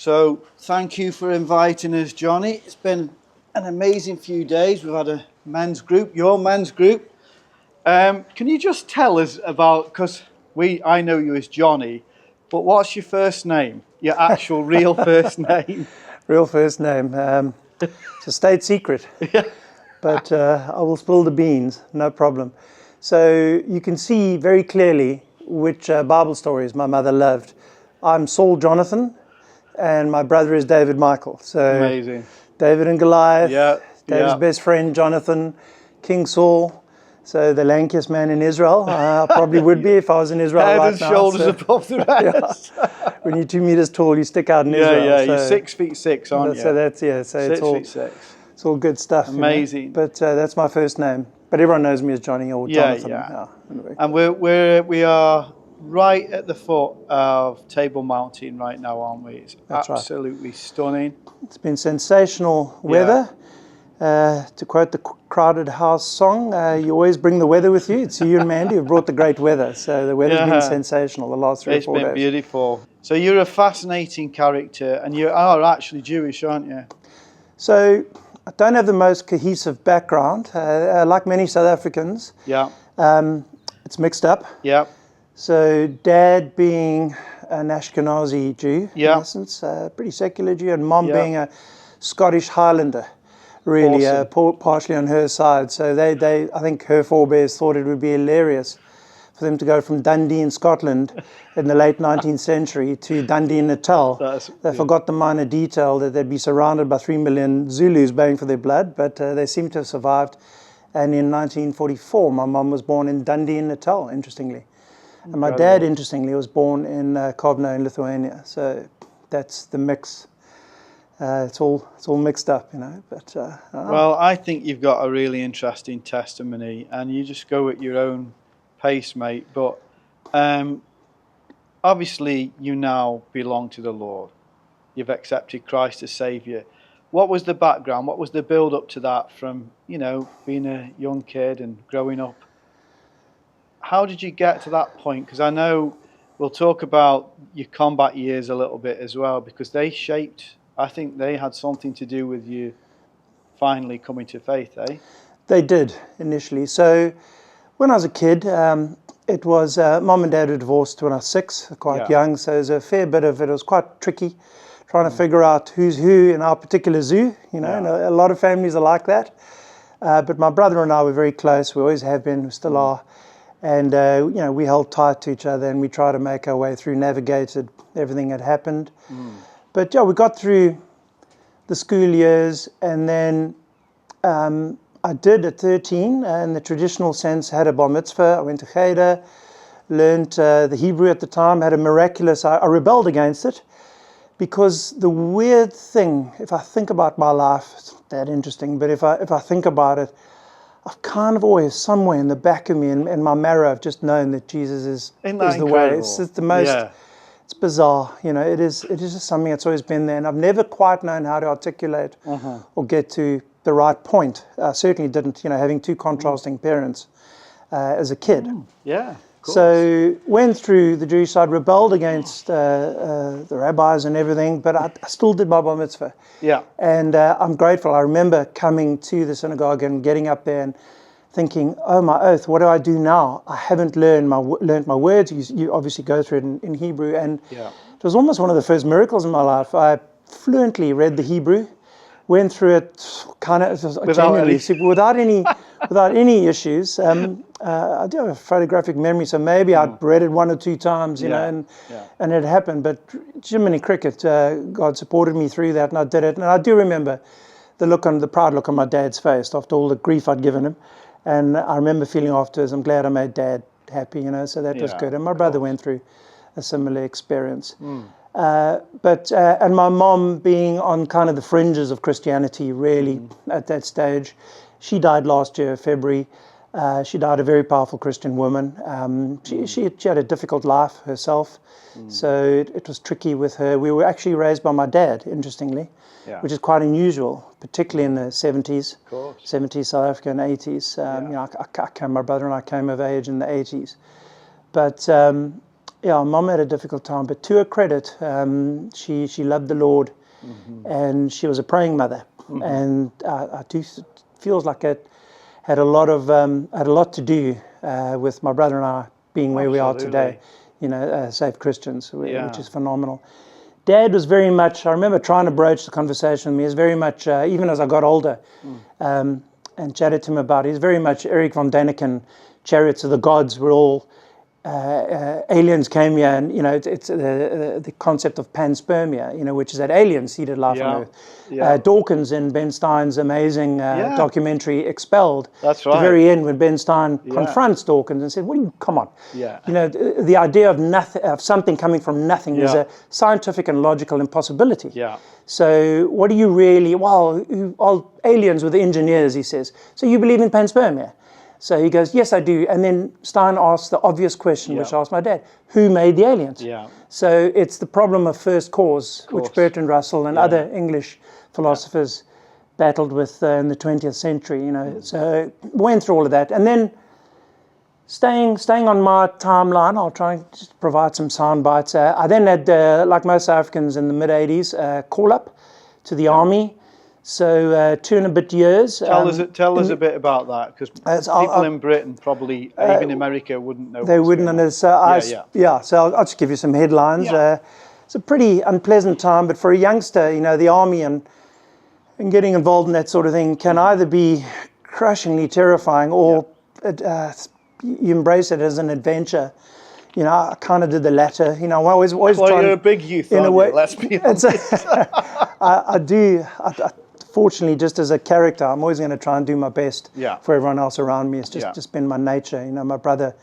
So thank you for inviting us, Jonny. It's been an amazing few days. We've had a men's group, your men's group. Can you just tell us about, because I know you as Jonny, but what's your first name? Your actual real first name? Real first name. It's a state secret, but I will spill the beans, no problem. So you can see very clearly which Bible stories my mother loved. I'm Saul Jonathan, and my brother is David Michael. So Amazing. David and Goliath, David's yeah. best friend Jonathan, King Saul. So the lankiest man in Israel. I probably would be if I was in Israel Head right and now. shoulders so, above the rest. When you're 2 meters tall, you stick out in Israel. Yeah, so, you're 6'6", aren't you? So that's, so 6'6". It's all good stuff. Amazing. You know? But that's my first name. But everyone knows me as Jonny or Jonathan. Anyway. And we are right at the foot of Table Mountain right now, aren't we? It's absolutely stunning. It's been sensational weather. To quote the Crowded House song, you always bring the weather with you. It's you and Mandy who've brought the great weather. So the weather's been sensational the last 3 or 4 days. It's been beautiful. So you're a fascinating character, and you are actually Jewish, aren't you? So I don't have the most cohesive background, like many South Africans. Yeah. It's mixed up. Yeah. So dad being an Ashkenazi Jew, in essence, pretty secular Jew, and mom being a Scottish Highlander, really, awesome. Partially on her side. So they, I think her forebears thought it would be hilarious for them to go from Dundee in Scotland in the late 19th century to Dundee in Natal. They forgot the minor detail that they'd be surrounded by 3 million Zulus baying for their blood, but they seem to have survived. And in 1944, my mum was born in Dundee in Natal, interestingly. And my dad, interestingly, was born in Kovno in Lithuania. So that's the mix. It's all mixed up, you know. But well, I think you've got a really interesting testimony, and you just go at your own pace, mate. But obviously, you now belong to the Lord. You've accepted Christ as Saviour. What was the background? What was the build up to that from, being a young kid and growing up? How did you get to that point? Because I know we'll talk about your combat years a little bit as well, because I think they had something to do with you finally coming to faith, eh? They did, initially. So when I was a kid, it was mom and dad were divorced when I was 6, quite young, so there's a fair bit of it. It was quite tricky, trying to figure out who's who in our particular zoo, and a lot of families are like that. But my brother and I were very close. We always have been, we still are. And, we held tight to each other, and we tried to make our way through, navigated everything that happened. But, we got through the school years, and then I did at 13, in the traditional sense, had a bar mitzvah. I went to Cheder, learned the Hebrew at the time, had a miraculous, I rebelled against it, because the weird thing, if I think about my life, it's not that interesting, but if I think about it, I've kind of always, somewhere in the back of me, in my marrow, I've just known that Jesus is the way. It's the most, it's bizarre, it is just something that's always been there, and I've never quite known how to articulate or get to the right point. I certainly didn't, having 2 contrasting parents as a kid. So went through the Jewish side, rebelled against the rabbis and everything, but I still did my bar mitzvah. And I'm grateful. I remember coming to the synagogue and getting up there and thinking, oh my oath, what do I do now? I haven't learned my words. You obviously go through it in Hebrew, and it was almost one of the first miracles in my life. I fluently read the Hebrew, went through it kind of without any issues. I do have a photographic memory, so maybe I'd read it 1 or 2 times, and it happened. But Jiminy Cricket, God supported me through that, and I did it. And I do remember the proud look on my dad's face after all the grief I'd given him. And I remember feeling afterwards, I'm glad I made Dad happy, so that was good. And my brother went through a similar experience. And my mom being on kind of the fringes of Christianity, really, at that stage. She died last year, February. She died a very powerful Christian woman. She had a difficult life herself, so it was tricky with her. We were actually raised by my dad, interestingly, which is quite unusual, particularly in the 70s, 70s South Africa and 80s. My brother and I came of age in the 80s. But yeah, Mom had a difficult time, but to her credit, she loved the Lord, and she was a praying mother, and I do feels like it had a lot to do with my brother and I being where we are today. Saved Christians, which is phenomenal. Dad was very much, I remember trying to broach the conversation with me, is very much, even as I got older, and chatted to him about it, he's very much Eric von Däniken, Chariots of the Gods, were all aliens came here, and it's the concept of panspermia, which is that aliens seeded life on Earth. Dawkins in Ben Stein's amazing documentary Expelled. That's right. At the very end, when Ben Stein confronts Dawkins and said, "What do you come on?" Yeah. The idea of nothing, of something coming from nothing, is a scientific and logical impossibility. Yeah. So what do you really? Well, all aliens were the engineers, he says. So you believe in panspermia? So he goes, yes, I do. And then Stein asks the obvious question, which I asked my dad, who made the aliens? Yeah. So it's the problem of first cause, which Bertrand Russell and other English philosophers battled with in the 20th century, So went through all of that. And then staying on my timeline, I'll try and just provide some sound bites. I then had, like most Africans in the mid-'80s, call up to the army. So 2 and a bit years. Tell us a bit about that, because people in Britain, probably even America, wouldn't know. They wouldn't understand. So I'll just give you some headlines. It's a pretty unpleasant time, but for a youngster, the army and getting involved in that sort of thing can either be crushingly terrifying or you embrace it as an adventure. I kind of did the latter. I always well, try. You're a big youth, aren't you? Let's be honest. I do. Fortunately, just as a character, I'm always going to try and do my best for everyone else around me. It's just been my nature. My brother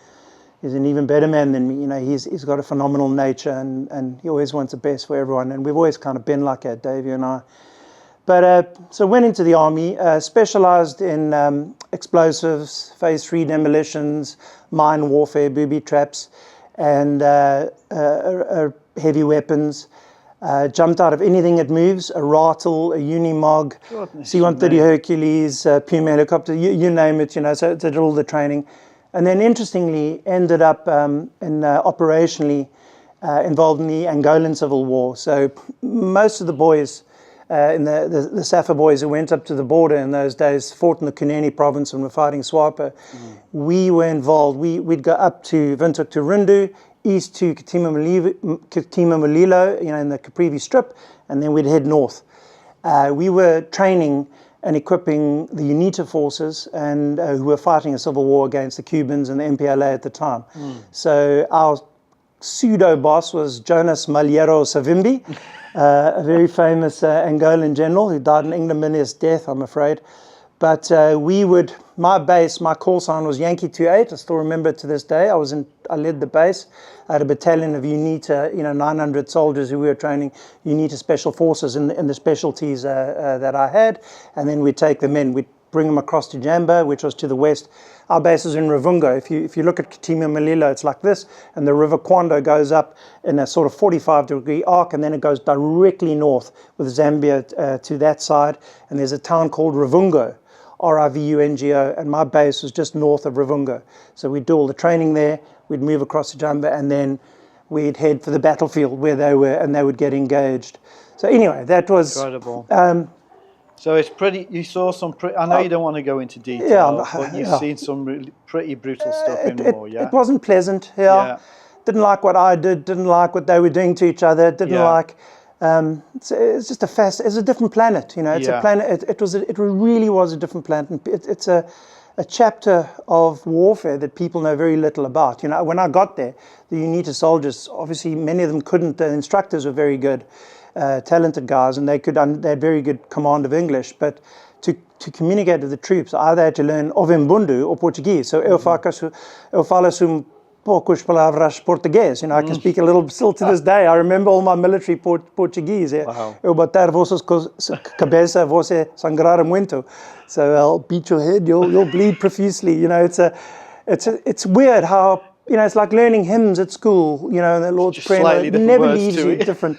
is an even better man than me. He's got a phenomenal nature, and he always wants the best for everyone. And we've always kind of been like that, Davey and I. But so went into the army, specialized in explosives, phase 3 demolitions, mine warfare, booby traps, and heavy weapons. Jumped out of anything that moves, a Ratel, a Unimog, C-130 Hercules, Puma helicopter, you name it, so did all the training. And then interestingly, ended up operationally involved in the Angolan Civil War. So most of the boys, in the Safa boys who went up to the border in those days, fought in the Kunene province and were fighting SWAPO. We were involved. We'd go up to Windhoek to Rundu, east to Katima Mulilo, in the Caprivi Strip, and then we'd head north. We were training and equipping the UNITA forces, and who were fighting a civil war against the Cubans and the MPLA at the time. So our pseudo boss was Jonas Malheiro Savimbi, a very famous Angolan general who died an ignominious death, I'm afraid. But my call sign was Yankee 28. I still remember it to this day. I led the base. I had a battalion of UNITA, 900 soldiers who we were training, UNITA special forces in the specialties that I had. And then we'd take them in. We'd bring them across to Jamba, which was to the west. Our base is in Ruvungo. If you look at Katima Mulilo, it's like this, and the River Kwando goes up in a sort of 45-degree arc, and then it goes directly north with Zambia to that side. And there's a town called Ruvungo, Rivungo, and my base was just north of Ruvungo. So we'd do all the training there, we'd move across to Jamba, and then we'd head for the battlefield where they were, and they would get engaged. So anyway, that was incredible. So it's pretty. You saw some. I know you don't want to go into detail, but you've seen some really pretty brutal stuff in war. Yeah, it wasn't pleasant. Didn't like what I did. Didn't like what they were doing to each other. Didn't like. It's just it's a different planet. It's a planet. It really was a different planet. It's a chapter of warfare that people know very little about. When I got there, the UNITA soldiers, obviously many of them couldn't. The instructors were very good. Talented guys, and they had very good command of English, but to communicate with the troops, I either had to learn Ovimbundu or Portuguese. So eu falo poucas palavras português. I can speak a little still to this day. I remember all my military Portuguese. Wow. Eu bater vossas cabeça, você sangrar muito. So I'll beat your head, you'll bleed profusely. It's weird how. It's like learning hymns at school, the Lord's Prayer. It never leaves you. It's different.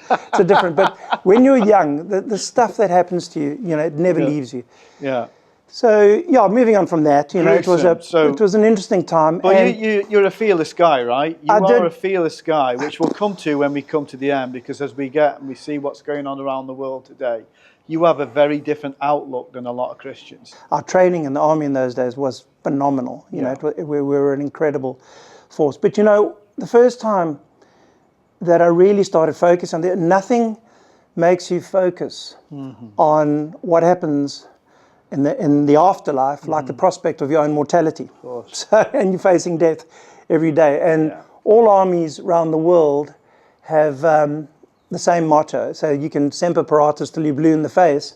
But when you're young, the stuff that happens to you, it never leaves you. Yeah. So yeah, moving on from that, it was an interesting time. But you're a fearless guy, right? You are a fearless guy, which we'll come to when we come to the end, because as we see what's going on around the world today, you have a very different outlook than a lot of Christians. Our training in the army in those days was phenomenal. We were an incredible force. But the first time that I really started focusing on it, nothing makes you focus on what happens in the afterlife, like the prospect of your own mortality. Of course. And you're facing death every day. And all armies around the world have the same motto. So you can semper paratus till you're blue in the face,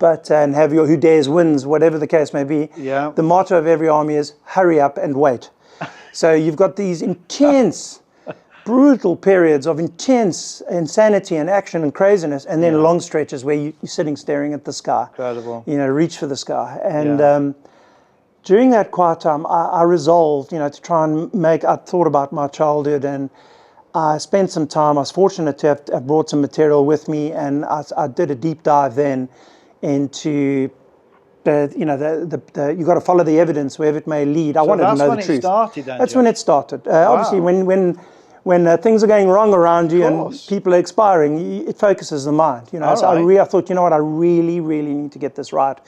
and have your who dares wins, whatever the case may be. Yeah. The motto of every army is hurry up and wait. So you've got these intense, brutal periods of intense insanity and action and craziness, and then long stretches where you're sitting staring at the sky. Incredible. Reach for the sky. And during that quiet time, I resolved, to try and I thought about my childhood, and I spent some time. I was fortunate to have brought some material with me, and I did a deep dive then into you've got to follow the evidence wherever it may lead. I wanted to know the truth. That's when it started. Obviously, when things are going wrong around you and people are expiring, it focuses the mind. So I thought, I really, really need to get this right,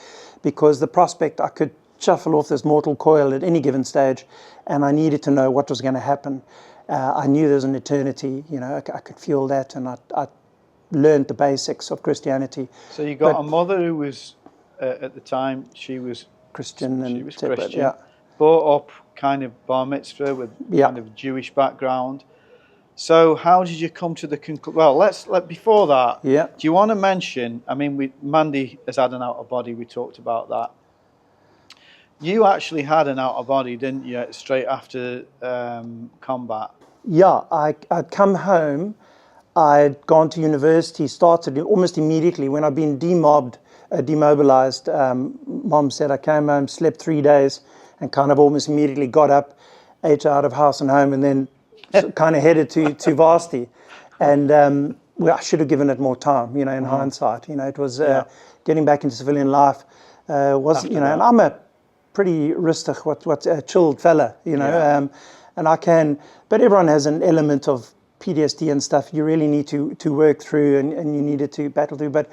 because the prospect I could shuffle off this mortal coil at any given stage, and I needed to know what was going to happen. I knew there was an eternity. I could feel that, and I learned the basics of Christianity. So you got a mother who was, at the time, she was Christian, she was Christian, brought up kind of bar mitzvah with kind of Jewish background. So how did you come to the conclusion? Well, before that, do you want to mention, Mandy has had an out-of-body, we talked about that. You actually had an out-of-body, didn't you, straight after combat? Yeah, I'd come home, I'd gone to university, started almost immediately when I'd been demobilized. Mom said I came home, slept 3 days, and kind of almost immediately got up, ate out of house and home, and then kind of headed to varsity. And I should have given it more time, in hindsight. It was getting back into civilian life wasn't, and I'm a pretty rustig, what's a chilled fella, and I can, but everyone has an element of PTSD and stuff you really need to work through, and you needed to battle through. But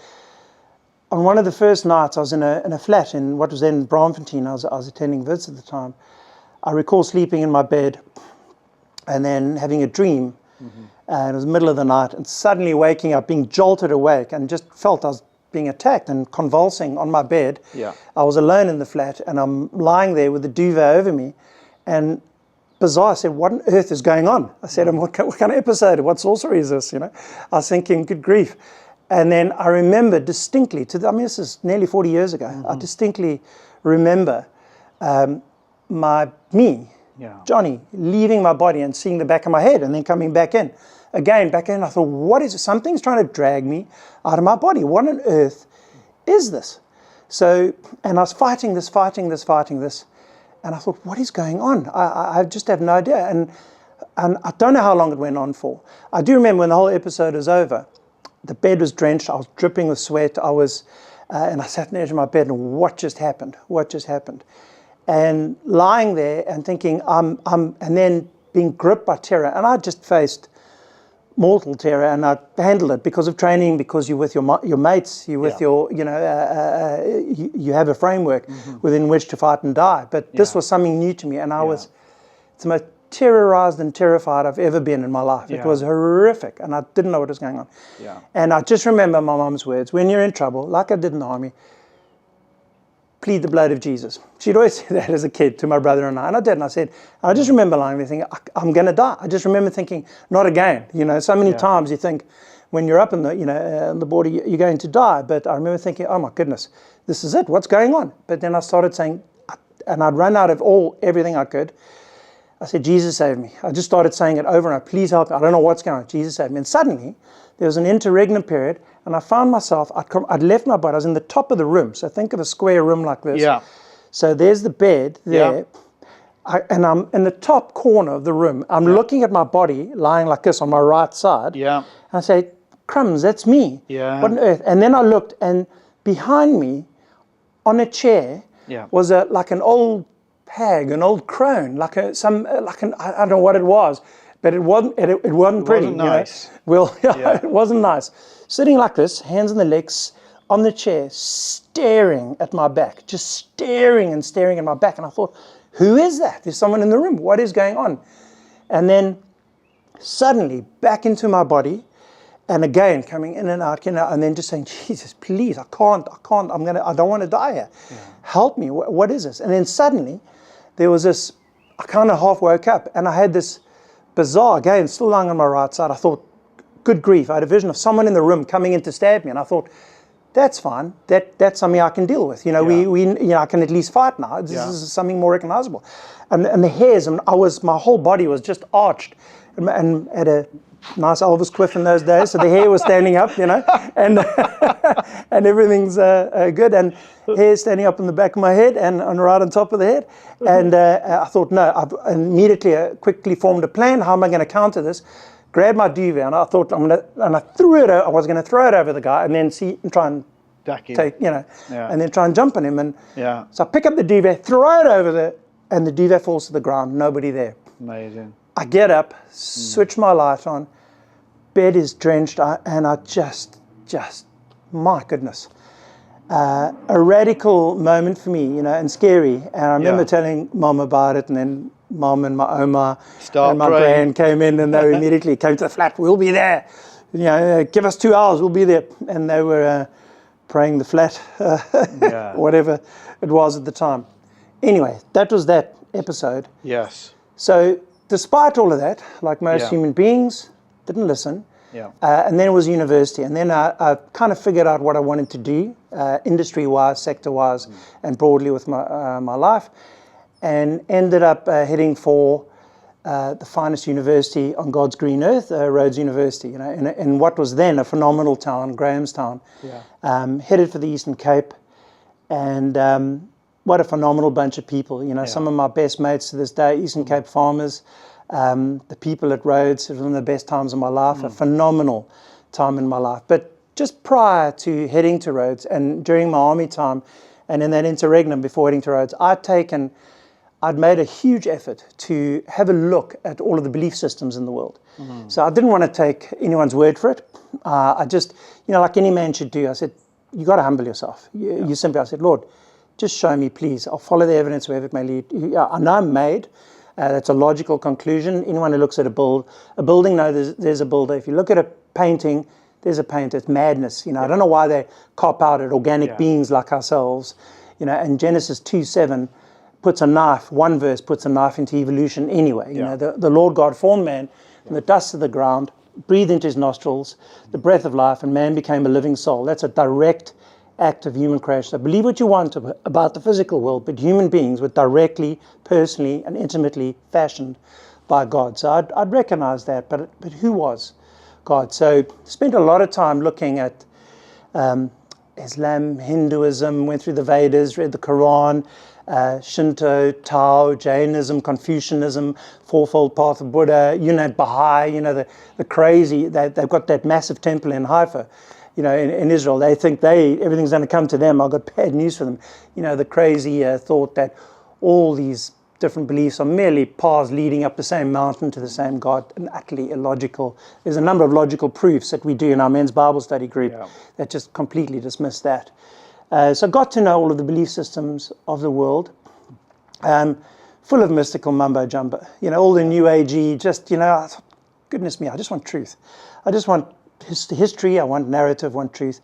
on one of the first nights, I was in a flat in what was then Braamfontein. I was attending Wits at the time. I recall sleeping in my bed and then having a dream, and it was the middle of the night, and suddenly waking up, being jolted awake, and just felt I was being attacked and convulsing on my bed. I was alone in the flat, and I'm lying there with the duvet over me, and bizarre, I said, what on earth is going on? I said, what kind of episode, what sorcery is this, I was thinking, good grief. And then I remember distinctly, this is nearly 40 years ago, I distinctly remember Jonny, leaving my body and seeing the back of my head and then coming back in. Again, back in, I thought, what is it? Something's trying to drag me out of my body. What on earth is this? So, and I was fighting this. And I thought, what is going on? I just have no idea. And I don't know how long it went on for. I do remember when the whole episode was over, the bed was drenched. I was dripping with sweat. And I sat on the edge of my bed, and what just happened? And lying there and thinking, and then being gripped by terror. And I just faced mortal terror, and I handled it because of training, because you're with your mates, you're with your, you have a framework within which to fight and die. But this was something new to me, and I was the most terrorized and terrified I've ever been in my life. It was horrific, and I didn't know what was going on. And I just remember my mom's words, when you're in trouble, like I did in the army, plead the blood of Jesus. She'd always say that as a kid to my brother and I did. And I just remember lying there thinking, I'm going to die. I just remember thinking, not again. So many times you think when you're up in the, on the border, you're going to die. But I remember thinking, oh my goodness, this is it. What's going on? But then I started saying, and I'd run out of everything I could. I said, Jesus save me. I just started saying it over and over. Please help me. I don't know what's going on. Jesus save me. And suddenly there was an interregnum period, and I found myself, I'd left my body, I was in the top of the room. So think of a square room like this. So there's the bed there, and I'm in the top corner of the room. I'm looking at my body lying like this on my right side. And I say, crumbs, that's me. What on earth? And then I looked, and behind me on a chair was like an old hag, an old crone, I don't know what it was, but it wasn't pretty. It wasn't nice. Well, it wasn't nice. Sitting like this, hands on the legs, on the chair, staring at my back, just staring and staring at my back. And I thought, who is that? There's someone in the room. What is going on? And then suddenly back into my body, and again coming in and out, and then just saying, Jesus, please, I can't, I don't want to die here. Help me. What is this? And then suddenly there was this, I kind of half woke up, and I had this bizarre, again, still lying on my right side. I thought, good grief, I had a vision of someone in the room coming in to stab me, and I thought, that's fine. That's something I can deal with. I can at least fight now. This is something more recognizable. And the hairs, and my whole body was just arched, and had a nice Elvis quiff in those days, so the hair was standing up, and and everything's good, and hair standing up in the back of my head and right on top of the head. And I thought, no, I immediately quickly formed a plan. How am I going to counter this? Grabbed my duvet, and I thought and I threw it. I was going to throw it over the guy, and then try and take, and then try and jump on him. And so I pick up the duvet, throw it over there, and the duvet falls to the ground. Nobody there. Amazing. I get up, switch my light on, bed is drenched, and I just, my goodness. A radical moment for me, and scary. And I remember telling Mom about it, and then Mom and my Oma and my gran came in, and they immediately came to the flat. We'll be there. Give us 2 hours, we'll be there. And they were praying the flat, whatever it was at the time. Anyway, that was that episode. Yes. So despite all of that, like most human beings, didn't listen. Yeah. And then it was university. And then I kind of figured out what I wanted to do, industry-wise, sector-wise, and broadly with my life. And ended up heading for the finest university on God's green earth, Rhodes University, in what was then a phenomenal town, Grahamstown. Yeah. Headed for the Eastern Cape. And what a phenomenal bunch of people. Some of my best mates to this day, Eastern Cape farmers. The people at Rhodes, it was one of the best times of my life, a phenomenal time in my life. But just prior to heading to Rhodes and during my army time and in that interregnum before heading to Rhodes, I'd made a huge effort to have a look at all of the belief systems in the world. So I didn't want to take anyone's word for it. I just, like any man should do, I said, you got to humble yourself. I said, Lord, just show me, please. I'll follow the evidence wherever it may lead. I know I'm made. That's a logical conclusion. Anyone who looks at a building knows there's a builder. If you look at a painting, there's a painter. It's madness. I don't know why they cop out at organic beings like ourselves. And Genesis 2:7 puts a knife, one verse puts a knife into evolution anyway. The Lord God formed man from the dust of the ground, breathed into his nostrils the breath of life, and man became a living soul. That's a direct act of human creation. So believe what you want about the physical world, but human beings were directly, personally, and intimately fashioned by God. So I'd recognize that, but who was God? So spent a lot of time looking at Islam, Hinduism, went through the Vedas, read the Quran, Shinto, Tao, Jainism, Confucianism, Fourfold Path of Buddha, Baha'i, the crazy, they've got that massive temple in Haifa. In Israel, they think everything's going to come to them. I've got bad news for them. The crazy thought that all these different beliefs are merely paths leading up the same mountain to the same God, and utterly illogical. There's a number of logical proofs that we do in our men's Bible study group that just completely dismiss that. So I got to know all of the belief systems of the world, full of mystical mumbo-jumbo. All the New Agey, just, I thought, goodness me, I just want truth. I just want history, I want narrative, I want truth.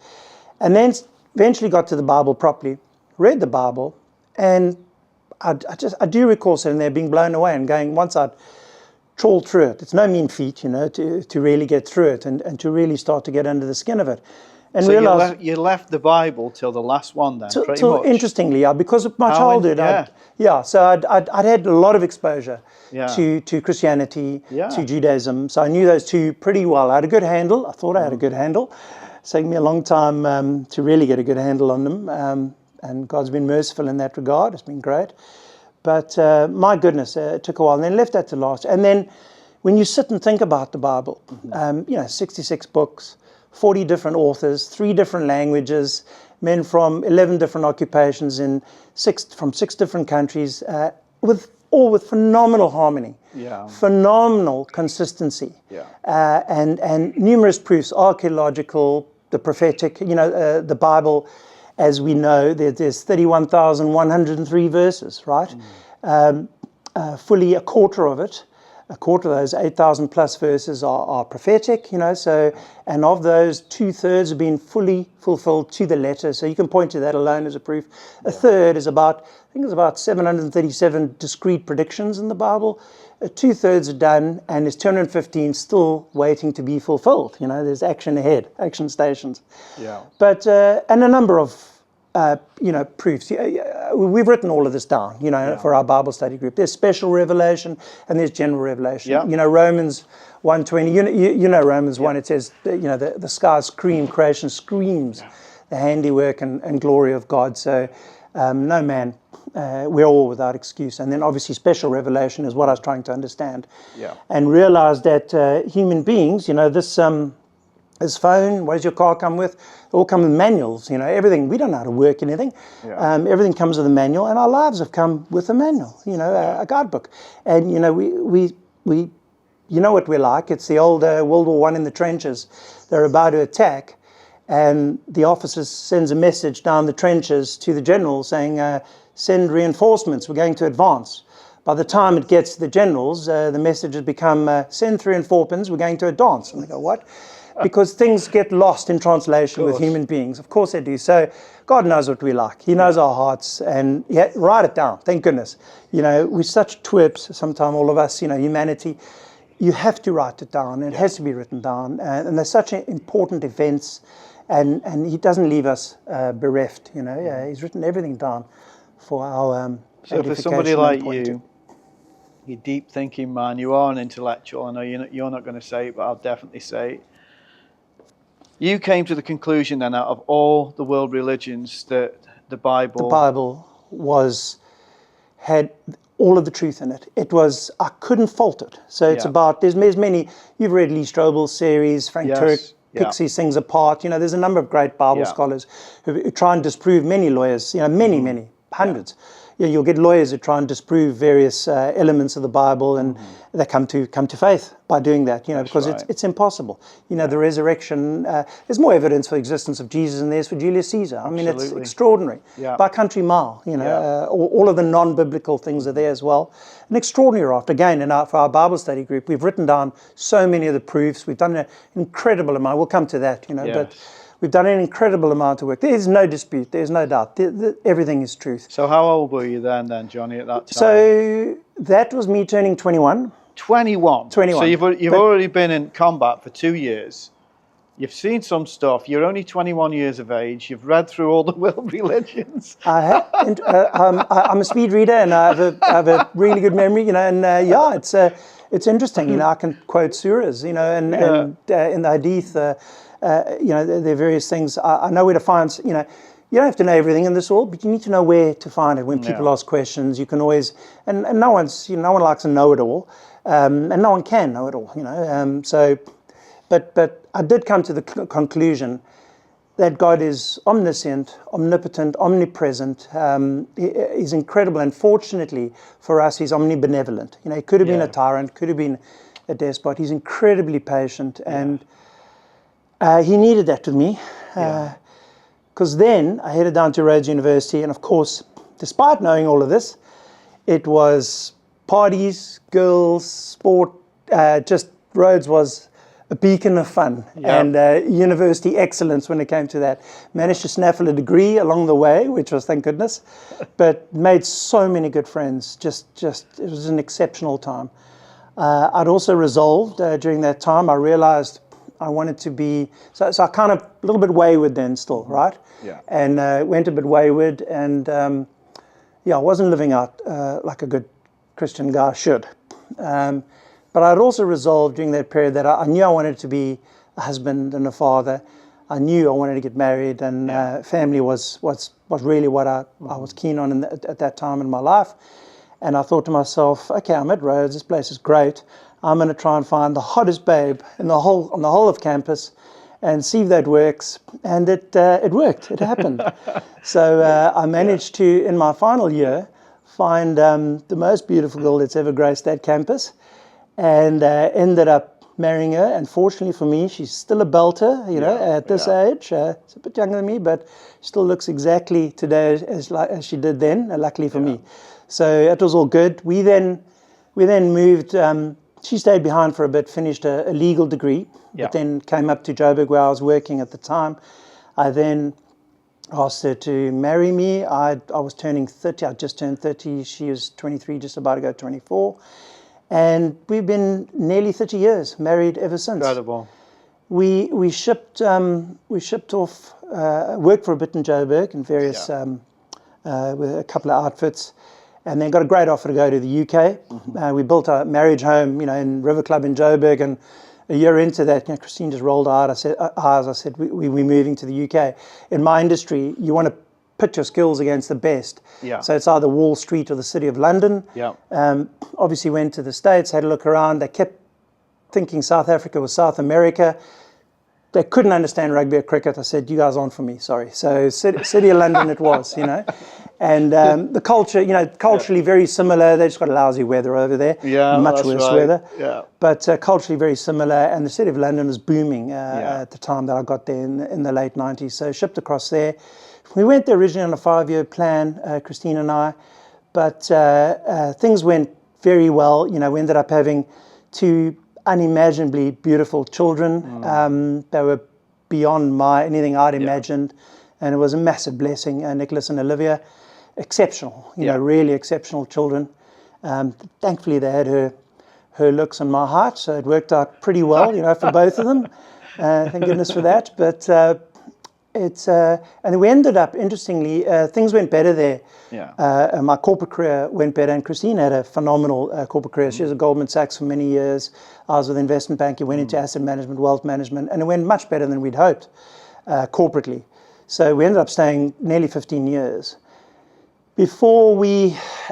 And then eventually got to the Bible properly, read the Bible, and I do recall sitting there being blown away and going, once I'd trawled through it, it's no mean feat, to really get through it and to really start to get under the skin of it. And so realize you left the Bible till the last one then, pretty much. Interestingly, because of my childhood, so I'd had a lot of exposure to Christianity, to Judaism. So I knew those two pretty well. I had a good handle. I thought I had a good handle. It's taken me a long time to really get a good handle on them. And God's been merciful in that regard. It's been great. But my goodness, it took a while. And then left that to last. And then when you sit and think about the Bible, 66 books, 40 different authors, 3 different languages, men from 11 different occupations from 6 different countries, with phenomenal harmony, phenomenal consistency, and numerous proofs, archaeological, the prophetic, the Bible, as we know, there's 31,103 verses, right? Fully a quarter of those 8,000 plus verses are prophetic, so, and of those 2/3 have been fully fulfilled to the letter. So you can point to that alone as a proof. A third is about 737 discrete predictions in the Bible. 2/3 are done, and there's 215 still waiting to be fulfilled. There's action ahead, action stations. Yeah. But, and a number of, proofs. We've written all of this down, for our Bible study group. There's special revelation and there's general revelation. Yeah. Romans 1:20, Romans 1, it says, the skies scream, creation screams the handiwork and glory of God. So, no man, we're all without excuse. And then obviously special revelation is what I was trying to understand. Yeah. And realize that human beings, this phone, what does your car come with? They all come with manuals, everything. We don't know how to work anything. Yeah. Everything comes with a manual, and our lives have come with a manual, a guidebook. And, we what we're like. It's the old World War I in the trenches. They're about to attack, and the officer sends a message down the trenches to the general saying, send reinforcements, we're going to advance. By the time it gets to the generals, the message has become, send 3 and 4 pins, we're going to advance. And they go, what? Because things get lost in translation with human beings. Of course they do. So God knows what we like. He knows our hearts, and write it down. Thank goodness. We're such twerps sometimes, all of us, humanity. You have to write it down. It has to be written down. And they're such important events, and he doesn't leave us bereft. He's written everything down for our so for somebody like you, you're deep thinking man, you are an intellectual. I know you're not going to say it, but I'll definitely say it. You came to the conclusion then, out of all the world religions, that the Bible had all of the truth in it. I couldn't fault it. So it's about, there's many, you've read Lee Strobel's series, Frank Turk picks these things apart. There's a number of great Bible scholars who try and disprove, many lawyers, many, hundreds. You'll get lawyers who try and disprove various elements of the Bible, and they come to faith by doing that, because it's impossible. The resurrection, there's more evidence for the existence of Jesus than there's for Julius Caesar. I mean, it's extraordinary. By country mile, all of the non-biblical things are there as well. An extraordinary raft. Again, for our Bible study group, we've written down so many of the proofs. We've done an incredible amount. We'll come to that, but we've done an incredible amount of work. There's no dispute. There's no doubt. Everything is truth. So how old were you then, Jonny, at that time? So that was me turning 21. 21? So you've already been in combat for 2 years. You've seen some stuff. You're only 21 years of age. You've read through all the world religions. I have. I'm a speed reader, and I have a really good memory, it's interesting. I can quote surahs, and in the hadith, there are various things. I know where to find, you don't have to know everything in this world, but you need to know where to find it. When people ask questions, you can always, and no one likes a know-it-all, and no one can know it all, but I did come to the conclusion that God is omniscient, omnipotent, omnipresent. He's incredible, and fortunately for us, he's omnibenevolent. He could have been a tyrant, could have been a despot. He's incredibly patient, and he needed that with me, because then I headed down to Rhodes University, and of course, despite knowing all of this, it was parties, girls, sport. Just Rhodes was a beacon of fun and university excellence when it came to that. Managed to snaffle a degree along the way, which was, thank goodness, but made so many good friends. Just it was an exceptional time. I'd also resolved during that time, I realized I wanted to be, so I kind of a little bit wayward then still, right? Yeah. And went a bit wayward, and I wasn't living out like a good Christian guy should. But I'd also resolved during that period that I knew I wanted to be a husband and a father. I knew I wanted to get married, and family was really what I was keen on at that time in my life. And I thought to myself, okay, I'm at Rhodes, this place is great. I'm going to try and find the hottest babe on the whole of campus, and see if that works. And it worked. It happened. So I managed to, in my final year, find the most beautiful girl that's ever graced that campus, and ended up marrying her. And fortunately for me, she's still a belter, at this age. She's a bit younger than me, but still looks exactly today as she did then, luckily for me. So it was all good. We then moved. She stayed behind for a bit, finished a legal degree, but then came up to Joburg where I was working at the time. I then asked her to marry me. I was turning 30. I just turned 30. She was 23, just about to go 24. And we've been nearly 30 years married ever since. Incredible. We shipped off, worked for a bit in Joburg in various with a couple of outfits, and then got a great offer to go to the UK. We built a marriage home, in River Club in Joburg, and a year into that, Christine just rolled out. I said, we're moving to the UK. In my industry, you want to put your skills against the best. Yeah. So it's either Wall Street or the City of London. Yeah. Obviously went to the States, had a look around. They kept thinking South Africa was South America. They couldn't understand rugby or cricket. I said, you guys aren't for me, sorry. So City of London it was, And the culture, culturally very similar. They just got lousy weather over there. Yeah, much worse weather. Yeah. But culturally very similar. And the City of London was booming at the time that I got there in the late 90s. So shipped across there. We went there originally on a 5-year plan, Christine and I. But things went very well. We ended up having 2 unimaginably beautiful children. They were beyond anything I'd imagined. And it was a massive blessing. Nicholas and Olivia, exceptional, really exceptional children. Thankfully, they had her looks and my height, so it worked out pretty well, for both of them. Thank goodness for that. But and we ended up, interestingly, things went better there. Yeah. My corporate career went better, and Christine had a phenomenal corporate career. She was at Goldman Sachs for many years. I was with investment banking, went into asset management, wealth management, and it went much better than we'd hoped corporately. So we ended up staying nearly 15 years. Before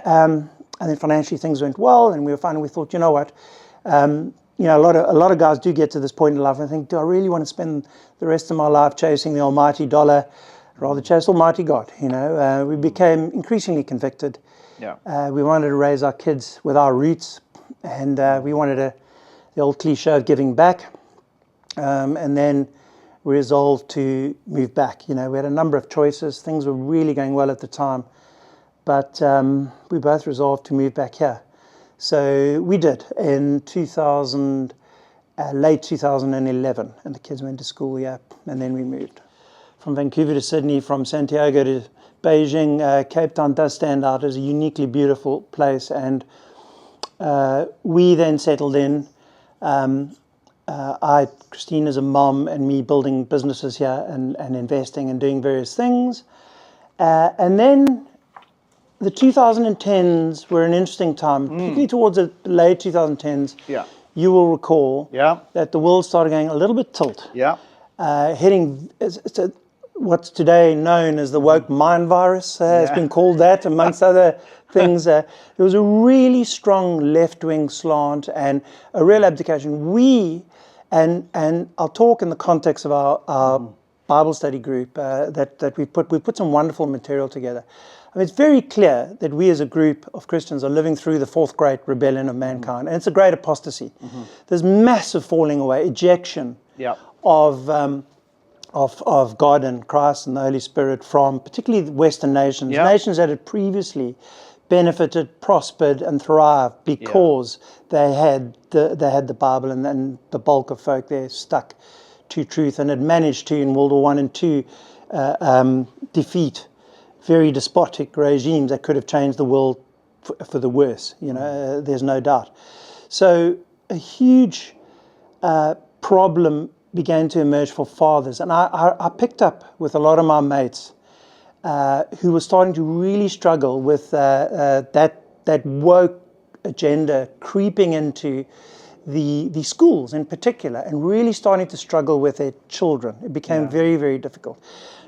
and then financially things went well, and we thought, you know what, a lot of guys do get to this point in life and think, do I really want to spend the rest of my life chasing the almighty dollar? I'd rather chase almighty God, We became increasingly convicted. Yeah. We wanted to raise our kids with our roots, and we wanted the old cliche of giving back. And then we resolved to move back. We had a number of choices. Things were really going well at the time. But we both resolved to move back here. So we did in late 2011. And the kids went to school here. And then we moved. From Vancouver to Sydney, from Santiago to Beijing, Cape Town does stand out as a uniquely beautiful place. And we then settled in. Christine as a mom, and me building businesses here and investing and doing various things. And then the 2010s were an interesting time, particularly towards the late 2010s. Yeah. You will recall that the world started going a little bit tilt. Yeah. Heading what's today known as the woke mind virus has been called that, amongst other things. There was a really strong left-wing slant and a real abdication. And I'll talk in the context of our Bible study group that we put some wonderful material together. I mean, it's very clear that we as a group of Christians are living through the 4th great rebellion of mankind, and it's a great apostasy. There's massive falling away, ejection of God and Christ and the Holy Spirit from particularly the Western nations, nations that had previously benefited, prospered, and thrived because they had the Bible, and the bulk of folk there stuck to truth and had managed to, in World War I and II, defeat very despotic regimes that could have changed the world for the worse. There's no doubt. So a huge problem began to emerge for fathers, and I picked up with a lot of my mates who were starting to really struggle with that woke agenda creeping into the schools in particular, and really starting to struggle with their children. It became very, very difficult.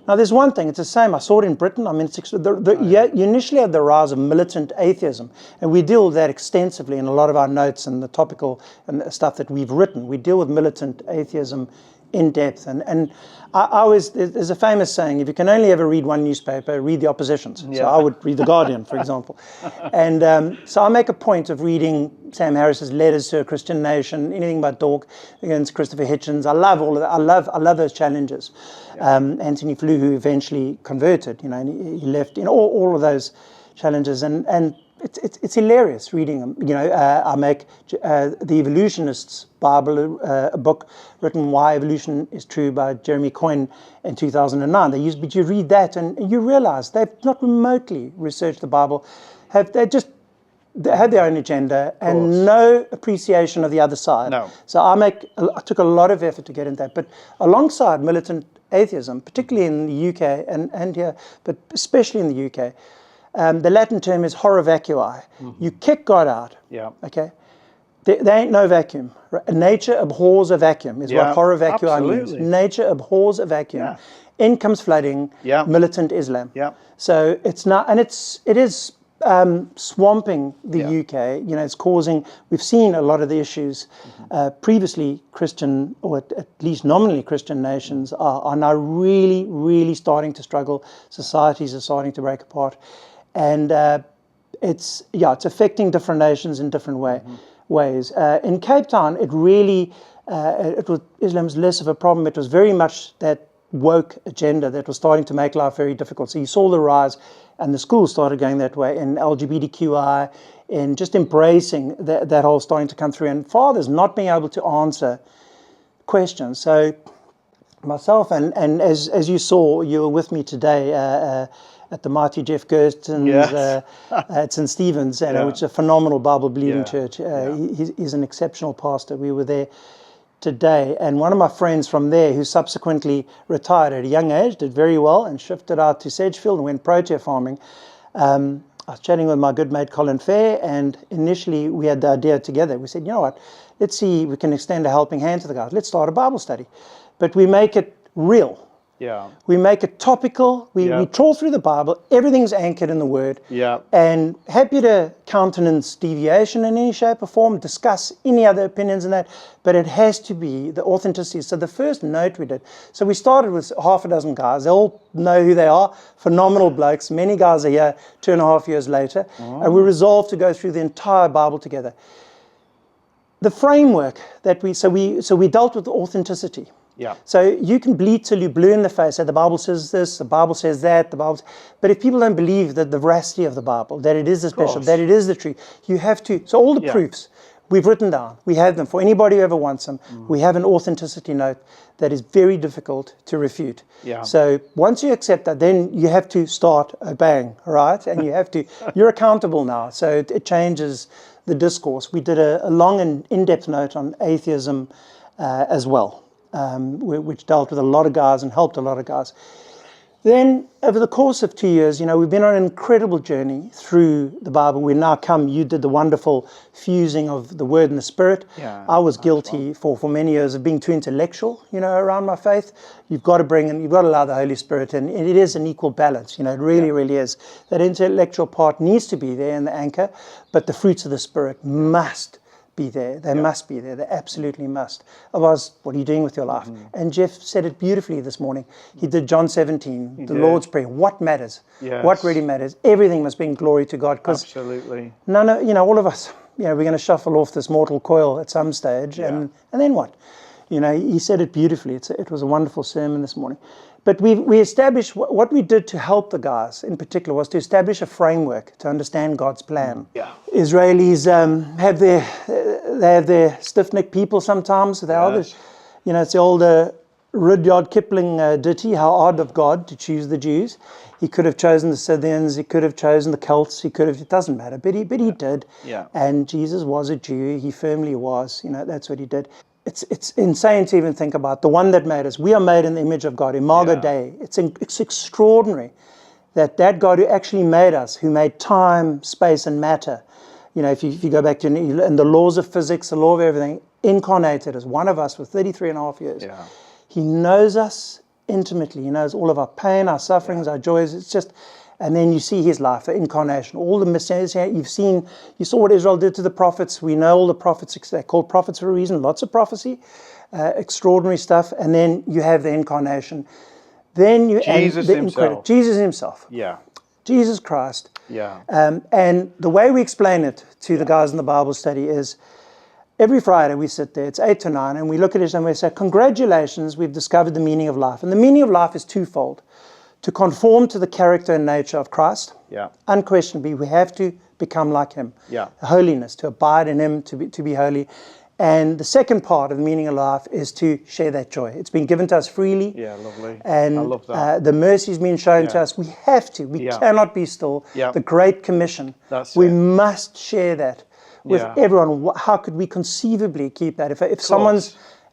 Now, there's one thing, it's the same. I saw it in Britain. I mean, you initially had the rise of militant atheism, and we deal with that extensively in a lot of our notes and the topical and the stuff that we've written. We deal with militant atheism in depth. And I always, there's a famous saying, if you can only ever read one newspaper, read the oppositions. Yeah. So I would read The Guardian, for example. And so I make a point of reading Sam Harris's Letters to a Christian Nation, anything about Dork against Christopher Hitchens. I love all of that. I love those challenges. Yeah. Anthony Flew, who eventually converted, and he left, all of those challenges. And it's hilarious reading them. I make the Evolutionists Bible, a book written "Why Evolution is True" by Jeremy Coyne in 2009. But you read that and you realize they've not remotely researched the Bible. They have their own agenda and no appreciation of the other side. No. So I took a lot of effort to get into that. But alongside militant atheism, particularly in the UK and here, but especially in the UK, the Latin term is horror vacui. You kick God out. Yeah. Okay. There ain't no vacuum. Nature abhors a vacuum is what horror vacui means. Nature abhors a vacuum. Yeah. In comes flooding. Yeah. Militant Islam. Yeah. So it's not, and it is swamping the UK. It's causing. We've seen a lot of the issues. Previously Christian, or at least nominally Christian nations are now really, really starting to struggle. Societies are starting to break apart, and it's affecting different nations in different ways. In Cape Town, it really Islam was less of a problem. It was very much that woke agenda that was starting to make life very difficult. So you saw the rise, and the schools started going that way, in LGBTQI, in just embracing that whole starting to come through, and fathers not being able to answer questions. So myself, and as you saw, you were with me today at the mighty Jeff Gersten's at St. Stephen's, which is a phenomenal Bible-believing church. He's an exceptional pastor. We were there today, and one of my friends from there, who subsequently retired at a young age, did very well and shifted out to Sedgefield and went protein farming. I was chatting with my good mate Colin Fair, and initially we had the idea together. We said, you know what, let's see, we can extend a helping hand to the guys. Let's start a Bible study, but we make it real. Yeah. We make it topical. We trawl through the Bible. Everything's anchored in the Word. Yeah. And happy to countenance deviation in any shape or form, discuss any other opinions in that, but it has to be the authenticity. So the first note we did, so we started with half a dozen guys. They all know who they are, phenomenal blokes. Many guys are here 2.5 years later. And we resolved to go through the entire Bible together. The framework that we dealt with authenticity. Yeah. So you can bleed till you're blue in the face, say the Bible says this, the Bible says that, but if people don't believe that the veracity of the Bible, that it is the special, that it is the truth, you have to, so all the proofs we've written down, we have them for anybody who ever wants them. We have an authenticity note that is very difficult to refute. Yeah. So once you accept that, then you have to start obeying, right? And you're accountable now, so it changes the discourse. We did a long and in-depth note on atheism as well. Which dealt with a lot of guys and helped a lot of guys. Then, over the course of 2 years, we've been on an incredible journey through the Bible. We've now you did the wonderful fusing of the Word and the Spirit. Yeah, I was guilty for many years of being too intellectual, around my faith. You've got to allow the Holy Spirit in. And it is an equal balance, it really, really is. That intellectual part needs to be there in the anchor, but the fruits of the Spirit must be there. They must be there. They absolutely must. Otherwise, what are you doing with your life? And Jeff said it beautifully this morning. He did John 17, the Lord's Prayer. What matters? Yes. What really matters? Everything must bring glory to God. Absolutely. No, all of us, we're going to shuffle off this mortal coil at some stage. And then what? He said it beautifully. It was a wonderful sermon this morning. But we established, what we did to help the guys in particular was to establish a framework to understand God's plan. Yeah. Israelis have their stiff-necked people sometimes. They are it's the old Rudyard Kipling ditty, how odd of God to choose the Jews. He could have chosen the Scythians, he could have chosen the Celts, it doesn't matter, but he did. Yeah. And Jesus was a Jew, he firmly was, that's what he did. It's insane to even think about the one that made us. We are made in the image of God, Imago Dei. It's extraordinary that God who actually made us, who made time, space, and matter, if you go back to and the laws of physics, the law of everything, incarnated as one of us for 33.5 years. Yeah. He knows us intimately. He knows all of our pain, our sufferings, our joys. It's just, and then you see his life, the incarnation, all the messages. You saw what Israel did to the prophets. We know all the prophets, they're called prophets for a reason, lots of prophecy. extraordinary stuff. And then you have the incarnation. Then you Jesus himself. Jesus himself. Yeah. Jesus Christ. Yeah. And the way we explain it to the guys in the Bible study is every Friday we sit there, it's 8 to 9, and we look at each other and we say, congratulations, we've discovered the meaning of life. And the meaning of life is twofold. To conform to the character and nature of Christ. Yeah. Unquestionably, we have to become like him. Yeah. Holiness, to abide in him, to be holy. And the second part of the meaning of life is to share that joy. It's been given to us freely. Yeah, lovely. And I love that. the mercy's been shown to us. We have to. We cannot be still. Yeah. The Great Commission. We must share that with everyone. How could we conceivably keep that? If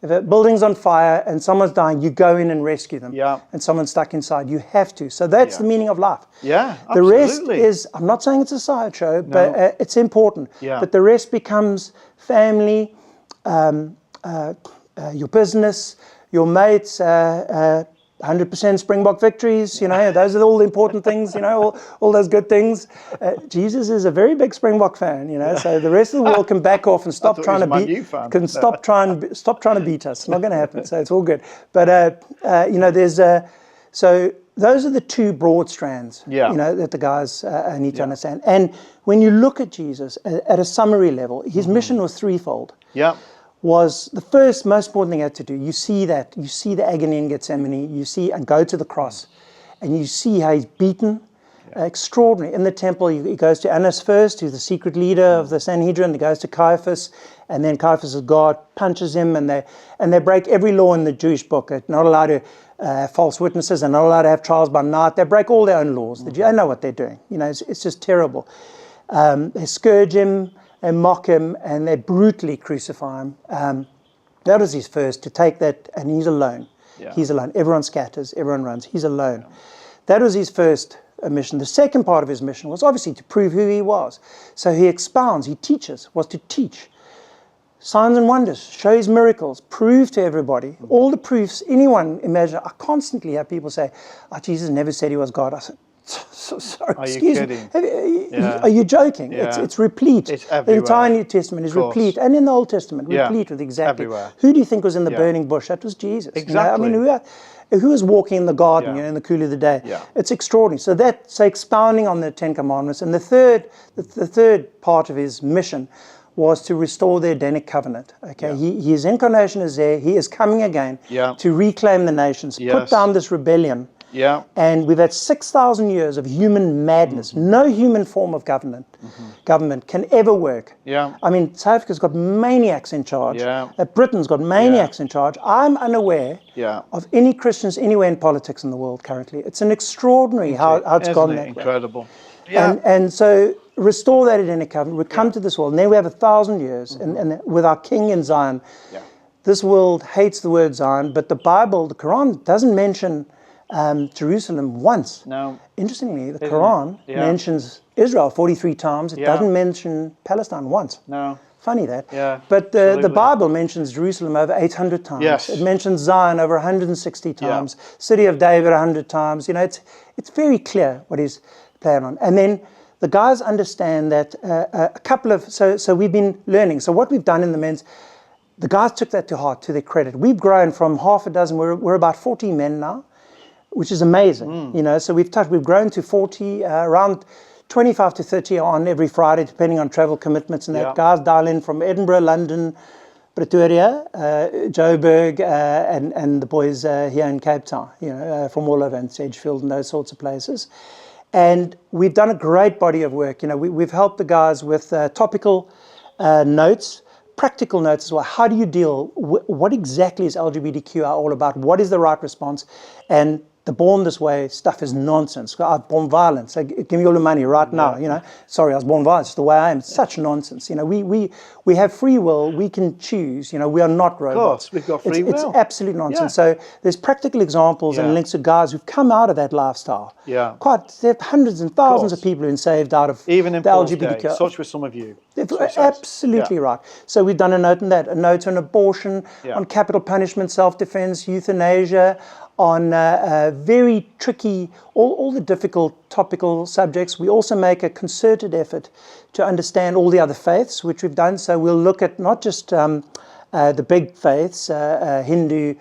a building's on fire and someone's dying, you go in and rescue them. Yeah. And someone's stuck inside, you have to. So that's the meaning of life. Yeah, absolutely. The rest is, I'm not saying it's a sideshow, but it's important. Yeah. But the rest becomes family, your business, your mates, 100% Springbok victories, those are all the important things, all those good things. Jesus is a very big Springbok fan, so the rest of the world can back off and stop trying to beat, stop trying to beat us. It's not going to happen, so it's all good. But so those are the two broad strands, that the guys need to understand. And when you look at Jesus at a summary level, his mission was threefold. Yeah. Was the first most important thing he had to do. You see the agony in Gethsemane, and go to the cross, and you see how he's beaten. Extraordinary. In the temple, he goes to Annas first, who's the secret leader of the Sanhedrin. He goes to Caiaphas, and then Caiaphas' guard punches him, and they break every law in the Jewish book. They're not allowed to have false witnesses, they're not allowed to have trials by night. They break all their own laws. They know what they're doing. It's just terrible. They scourge him, and mock him, and they brutally crucify him. That was his first, to take that, and he's alone. Yeah. He's alone. Everyone scatters, everyone runs. He's alone. Yeah. That was his first mission. The second part of his mission was obviously to prove who he was. So he expounds, he teaches, was to teach. Signs and wonders, show his miracles, prove to everybody. All the proofs anyone imagine. I constantly have people say, Jesus never said he was God. I said, so sorry, excuse me. Are you joking? Yeah. It's replete. It's everywhere. The entire New Testament is replete, and in the Old Testament, replete with exactly. Everywhere. Who do you think was in the burning bush? That was Jesus. Exactly. Who was walking in the garden, in the cool of the day? Yeah. It's extraordinary. So expounding on the Ten Commandments, and the third part of his mission was to restore the Edenic covenant. Okay, his incarnation is there. He is coming again to reclaim the nations, put down this rebellion. Yeah. And we've had 6,000 years of human madness. No human form of government can ever work. Yeah. I mean, South Africa's got maniacs in charge. Yeah. Britain's got maniacs in charge. I'm unaware of any Christians anywhere in politics in the world currently. It's an extraordinary how it's gone that way. Incredible. Yeah. And so restore that Edenic covenant. We come to this world, and then we have 1,000 years, and with our King in Zion. Yeah. This world hates the word Zion, but the Bible, the Quran, doesn't mention Jerusalem once. No. Interestingly, the Quran mentions Israel 43 times. It doesn't mention Palestine once. No. Funny that. Yeah. But the Bible mentions Jerusalem over 800 times. Yes. It mentions Zion over 160 times. Yeah. City of David 100 times. It's very clear what he's playing on. And then the guys understand that so we've been learning. So what we've done in the men's, the guys took that to heart, to their credit. We've grown from half a dozen. We're about 40 men now, which is amazing, So we've grown to 40, around 25 to 30 on every Friday, depending on travel commitments. And that guys dial in from Edinburgh, London, Pretoria, Joburg, and the boys here in Cape Town, from all over, and Sedgefield and those sorts of places. And we've done a great body of work. We've helped the guys with topical notes, practical notes as well. How do you deal? What exactly is LGBTQI all about? What is the right response? And the born this way stuff is nonsense. I was born violent, so give me all the money right now. Sorry, I was born violent. It's the way I am. It's such nonsense. We have free will. We can choose. We are not robots. Of course, we've got free will. It's absolute nonsense. Yeah. So there's practical examples and links to guys who've come out of that lifestyle. Yeah. There are hundreds and thousands of people who've been saved out of even in the LGBTQ. Such were some of you. Absolutely right. So we've done a note on that, a note on abortion, on capital punishment, self-defense, euthanasia, on very tricky, all the difficult topical subjects. We also make a concerted effort to understand all the other faiths, which we've done. So we'll look at not just the big faiths, Hindu,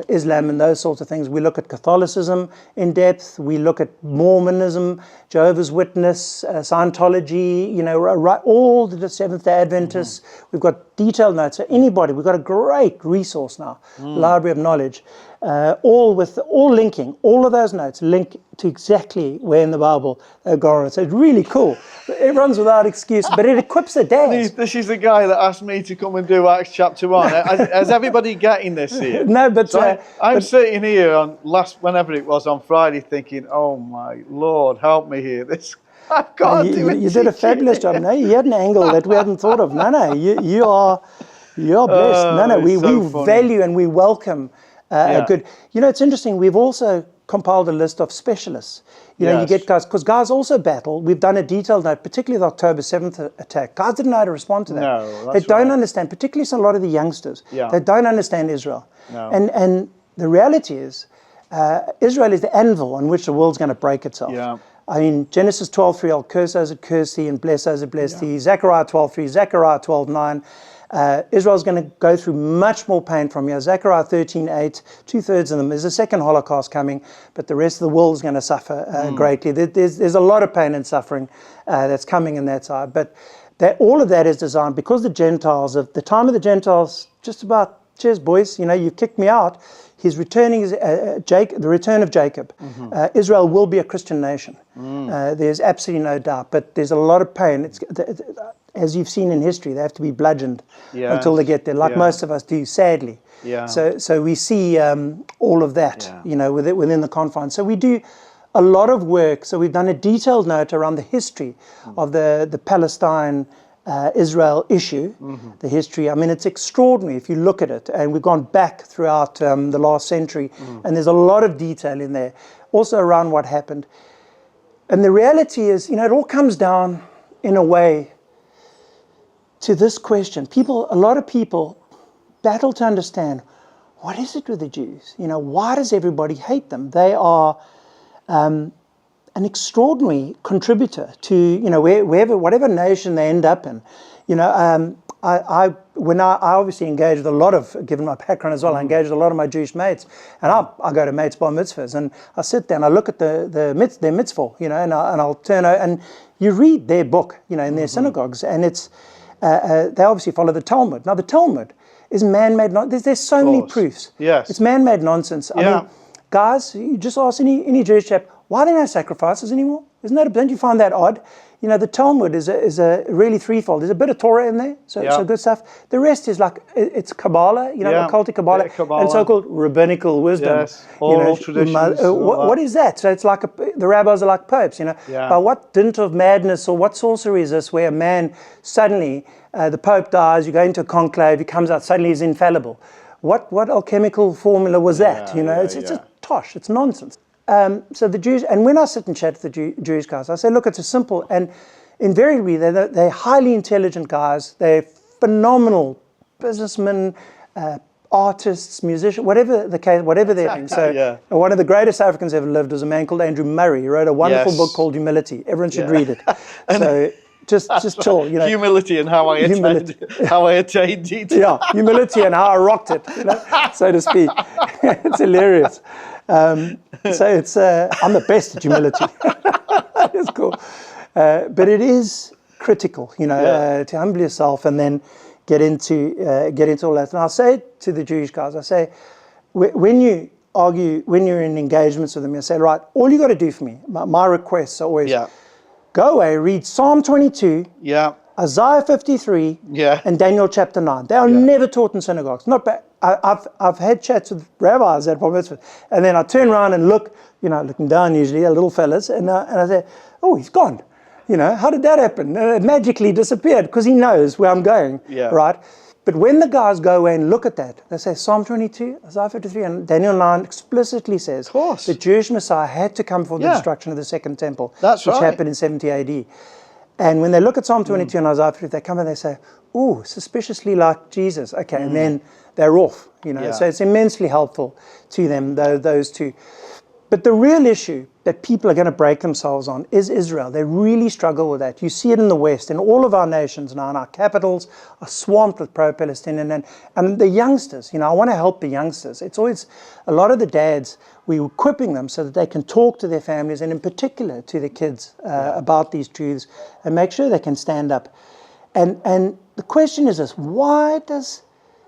Islam and those sorts of things. We look at Catholicism in depth. We look at Mormonism, Jehovah's Witness, Scientology, all the Seventh-day Adventists. We've got detailed notes. So anybody, we've got a great resource now, Library of Knowledge, all linking, all of those notes link to exactly where in the Bible they're going. So it's really cool. Everyone's without excuse, but it equips the dads. This is the guy that asked me to come and do Acts chapter 1. Is everybody getting this here? No, but... So I'm sitting here on whenever it was on Friday thinking, oh my Lord, help me here. I can't do it. You did a fabulous job. No, you had an angle that we hadn't thought of. No, you are blessed. No, we value and we welcome a good... it's interesting. We've also compiled a list of specialists. You get guys, because guys also battle. We've done a detailed note, particularly the October 7th attack. Guys didn't know how to respond to that. No, they don't understand, particularly a lot of the youngsters. Yeah. They don't understand Israel. No. And the reality is, Israel is the anvil on which the world's going to break itself. Yeah. I mean, Genesis 12:3, I'll curse those that curse thee and bless those that bless thee. Zechariah 12:3, Zechariah 12:9. Israel's going to go through much more pain from here. Zechariah 13:8, 2/3 of them. There's a second Holocaust coming, but the rest of the world is going to suffer greatly. There's a lot of pain and suffering that's coming in that side. But all of that is designed because the Gentiles, of the time of the Gentiles, just about, cheers boys, you kicked me out. He's returning, the return of Jacob. Israel will be a Christian nation. There's absolutely no doubt. But there's a lot of pain. As you've seen in history, they have to be bludgeoned until they get there, like most of us do, sadly. Yeah. So we see all of that, within the confines. So we do a lot of work. So we've done a detailed note around the history of the Palestine Israel issue, the history. I mean, it's extraordinary if you look at it. And we've gone back throughout the last century, and there's a lot of detail in there, also around what happened. And the reality is, it all comes down, in a way, to this question. A lot of people battle to understand, what is it with the Jews? Why does everybody hate them? They are an extraordinary contributor to, whatever nation they end up in. I obviously engage with a lot of, given my background as well, I engage with a lot of my Jewish mates, and I go to mates bar mitzvahs, and I sit down, I look at their mitzvah, and I'll turn over, and you read their book, in their synagogues, and it's, they obviously follow the Talmud. Now the Talmud is man-made, there's so many proofs. Yes. It's man-made nonsense. I mean, guys, you just ask any Jewish chap, why are there no sacrifices anymore? Don't you find that odd? The Talmud is a really threefold. There's a bit of Torah in there, so good stuff. The rest is it's Kabbalah, occultic Kabbalah, and so-called rabbinical wisdom. Yes, oral traditions. What is that? So it's like the rabbis are like popes, By what dint of madness or what sorcery is this, where a man suddenly, the Pope dies, you go into a conclave, he comes out, suddenly he's infallible. What alchemical formula was that? It's a tosh, it's nonsense. So the Jews, and when I sit and chat to the Jewish guys, I say, look, it's a simple, and invariably they're highly intelligent guys, they're phenomenal businessmen, artists, musicians, whatever the case, whatever their thing. So one of the greatest Africans ever lived was a man called Andrew Murray. He wrote a wonderful book called Humility. Everyone should read it. So just chill, Humility and how I attained it. Yeah, humility and how I rocked it, so to speak. It's hilarious. So it's I'm the best at humility. It's cool, but it is critical, to humble yourself and then get into all that. And I'll say to the Jewish guys, I say, when you argue, when you're in engagements with them, you say, right, all you got to do for me, my requests are always, go away, read Psalm 22. Isaiah 53 and Daniel chapter 9. They are never taught in synagogues. Not bad. I've had chats with rabbis at bar mitzvah, and then I turn around and look, looking down usually, little fellas, and I say, oh, he's gone. How did that happen? It magically disappeared because he knows where I'm going, right? But when the guys go away and look at that, they say Psalm 22, Isaiah 53, and Daniel 9 explicitly says the Jewish Messiah had to come for the destruction of the Second Temple, which happened in 70 AD. And when they look at Psalm 22 and Isaiah 53, they come and they say, ooh, suspiciously like Jesus. Okay, and then they're off, So it's immensely helpful to them, those two. But the real issue that people are going to break themselves on is Israel. They really struggle with that. You see it in the West, in all of our nations now, and our capitals are swamped with pro-Palestinian, and the youngsters, I want to help the youngsters. It's always, a lot of the dads, we're equipping them so that they can talk to their families, and in particular to the kids, about these truths, and make sure they can stand up. And the question is this: why does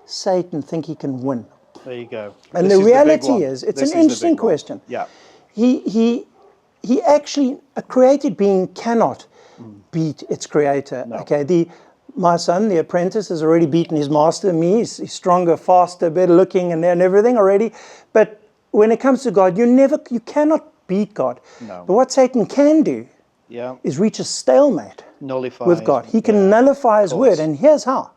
Satan think he can win? There you go. And the reality is, it's an interesting question. Yeah. He actually, a created being cannot beat its creator. No. Okay, my son, the apprentice, has already beaten his master, me. He's stronger, faster, better looking, and everything already. But when it comes to God, you cannot beat God. No. But what Satan can do is reach a stalemate with God. He can nullify his word, and here's how: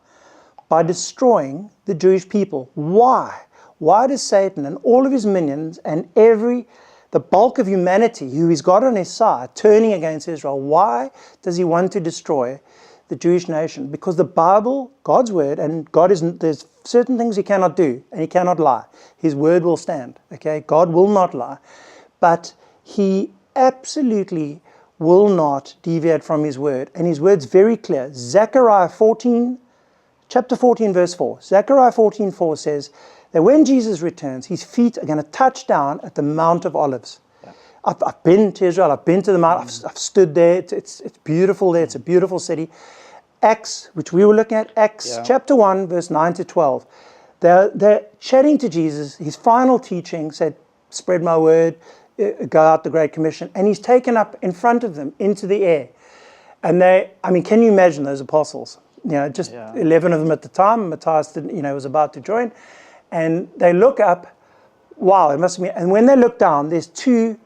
by destroying the Jewish people. Why? Why does Satan and all of his minions and the bulk of humanity who he's got on his side turning against Israel, why does he want to destroy the Jewish nation? Because the Bible, God's word, and there's certain things he cannot do, and he cannot lie. His word will stand, okay? God will not lie. But he absolutely will not deviate from his word, and his word's very clear. Chapter 14, verse 4. Zechariah 14:4 says that when Jesus returns, his feet are going to touch down at the Mount of Olives. Yeah. I've been to Israel. I've been to the Mount. I've stood there. It's beautiful there. It's a beautiful city. Acts, which we were looking at, chapter 1, verse 9 to 12. They're chatting to Jesus. His final teaching said, spread my word, go out the Great Commission. And he's taken up in front of them into the air. And can you imagine those apostles? 11 of them at the time. Matthias was about to join. And they look up, wow, it must be. And when they look down, there's two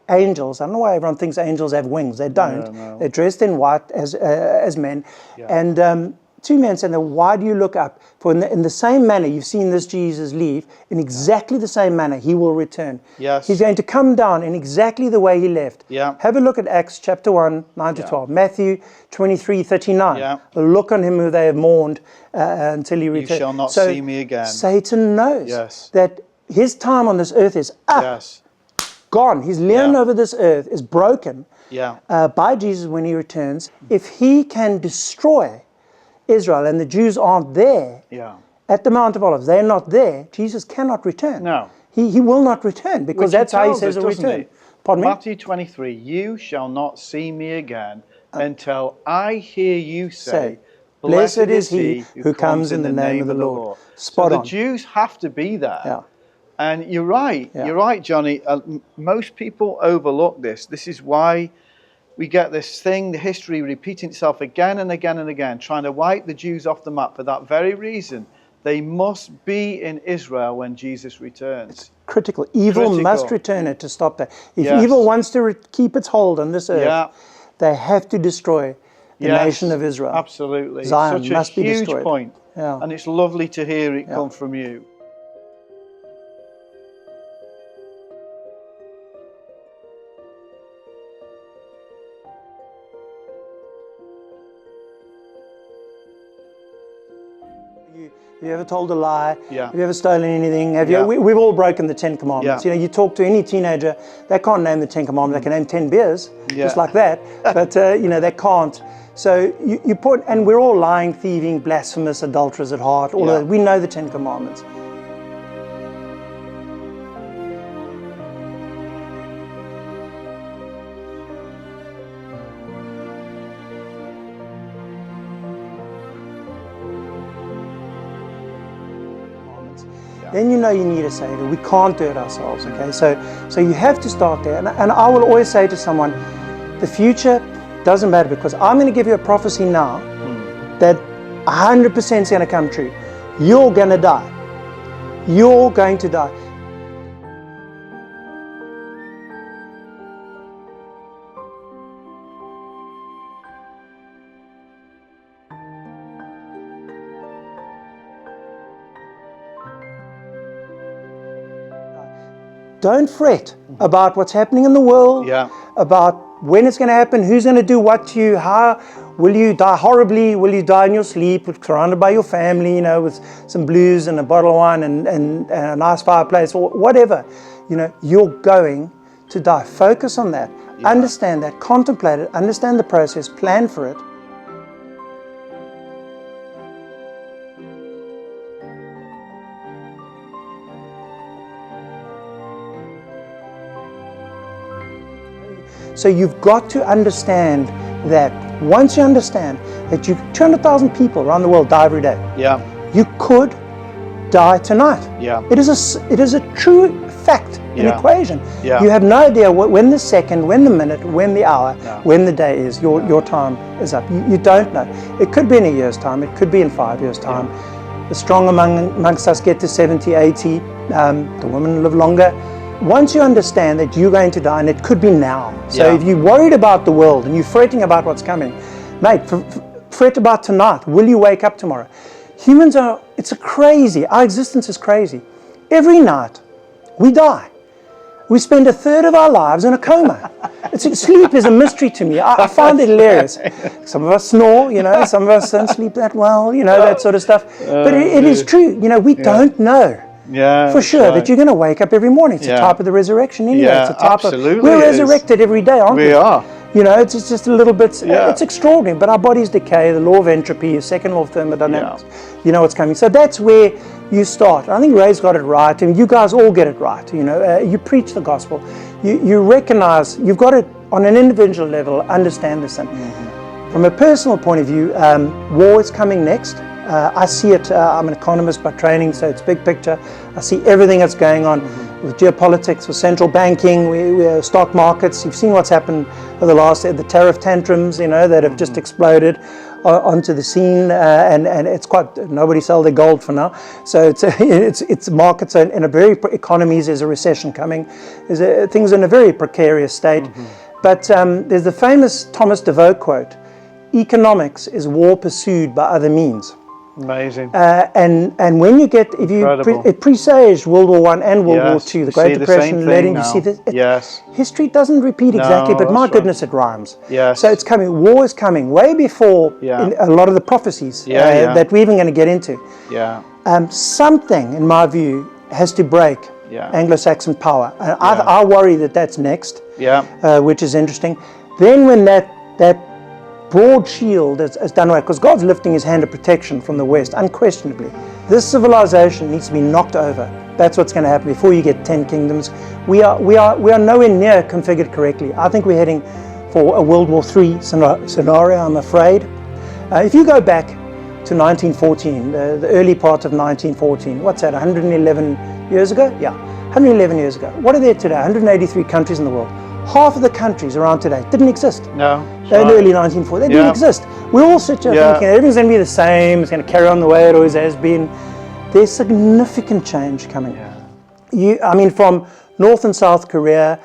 angels. I don't know why everyone thinks angels have wings. They don't. No. They're dressed in white as men. Yeah. And two men said, why do you look up? For in the same manner you've seen this Jesus leave, in exactly the same manner he will return. Yes. He's going to come down in exactly the way he left. Yeah. Have a look at Acts chapter 1, 9 to 12. Matthew 23:39. Yeah. Look on him who they have mourned until he returns. You shall not see me again. Satan knows that his time on this earth is up. Yes. Gone. His leon over this earth is broken by Jesus when he returns. If he can destroy Israel and the Jews aren't there at the Mount of Olives, they're not there, Jesus cannot return. No. He will not return, because that's how he says he'll return. Pardon me? Matthew 23, you shall not see me again until I hear you say, blessed is he who comes in the name of the Lord. Spot on. The Jews have to be there. Yeah. And you're right. Yeah. You're right, Jonny. Most people overlook this. This is why we get this thing, the history repeating itself again and again and again, trying to wipe the Jews off the map for that very reason. They must be in Israel when Jesus returns. Critical. Evil must return it to stop that. If evil wants to keep its hold on this earth, they have to destroy the nation of Israel. Absolutely. Zion Such must a be huge destroyed. Point. Yeah. And it's lovely to hear it come from you. Have you ever told a lie? Yeah. Have you ever stolen anything? We've all broken the 10 Commandments. Yeah. You talk to any teenager, they can't name the 10 Commandments. They can name 10 beers, just like that. But, they can't. So you put, and we're all lying, thieving, blasphemous, adulterers at heart. All of that. We know the 10 Commandments. Then you need a Savior. We can't do it ourselves, okay? So you have to start there. And I will always say to someone, the future doesn't matter, because I'm going to give you a prophecy now that 100% is going to come true. You're going to die. You're going to die. Don't fret about what's happening in the world, about when it's going to happen, who's going to do what to you, how will you die horribly, will you die in your sleep, surrounded by your family, with some blues and a bottle of wine and a nice fireplace or whatever. You're going to die. Focus on that. Yeah. Understand that. Contemplate it. Understand the process. Plan for it. So you've got to understand that once you understand that 200,000 people around the world die every day. Yeah. You could die tonight. Yeah. It is a true fact, an Yeah. equation. Yeah. You have no idea when the second, when the minute, when the hour, Yeah. when the day is, your time is up. You don't know. It could be in a year's time. It could be in 5 years' time. The strong amongst us get to 70, 80. The women live longer. Once you understand that you're going to die, and it could be now. So Yeah. if you're worried about the world and you're fretting about what's coming, mate, fret about tonight. Will you wake up tomorrow? Humans it's crazy. Our existence is crazy. Every night we die. We spend a third of our lives in a coma. Sleep is a mystery to me. I find it hilarious. Some of us snore, some of us don't sleep that well, that sort of stuff. But it is true. We don't know. Yeah, for sure, right. that you're going to wake up every morning. It's a type of the resurrection anyway. Yeah, it's a type absolutely. We're resurrected every day, aren't we? We are. It's just a little bit, it's extraordinary, but our bodies decay, the law of entropy, the second law of thermodynamics, you know what's coming. So that's where you start. I think Ray's got it right, and you guys all get it right. You preach the gospel. You recognize, you've got to, on an individual level, understand this. Mm-hmm. From a personal point of view, war is coming next. I see it, I'm an economist by training, so it's big picture. I see everything that's going on with geopolitics, with central banking, with stock markets. You've seen what's happened over the last, the tariff tantrums, that have just exploded onto the scene, and it's quite, nobody sell their gold for now. So it's markets in a very, economies, there's a recession coming. Things are in a very precarious state. But there's the famous Thomas DeVoe quote, economics is war pursued by other means. Amazing. And when you get, it presaged World War I and World War II, the Great Depression led in. You see this. Yes. History doesn't repeat exactly, but my goodness, it rhymes. Yes. So it's coming. War is coming way before a lot of the prophecies that we're even going to get into. Yeah. Something, in my view, has to break Anglo-Saxon power. I worry that that's next. Yeah. Which is interesting. Then when that broad shield is done away, because God's lifting his hand of protection from the West, unquestionably. This civilization needs to be knocked over. That's what's going to happen before you get 10 kingdoms. We are nowhere near configured correctly. I think we're heading for a World War III scenario, I'm afraid. If you go back to 1914, the early part of 1914, what's that, 111 years ago? Yeah, 111 years ago. What are there today? 183 countries in the world. Half of the countries around today didn't exist. No. In the early 1940s, they didn't exist. We all sit here thinking everything's going to be the same, it's going to carry on the way it always has been. There's significant change coming. From North and South Korea,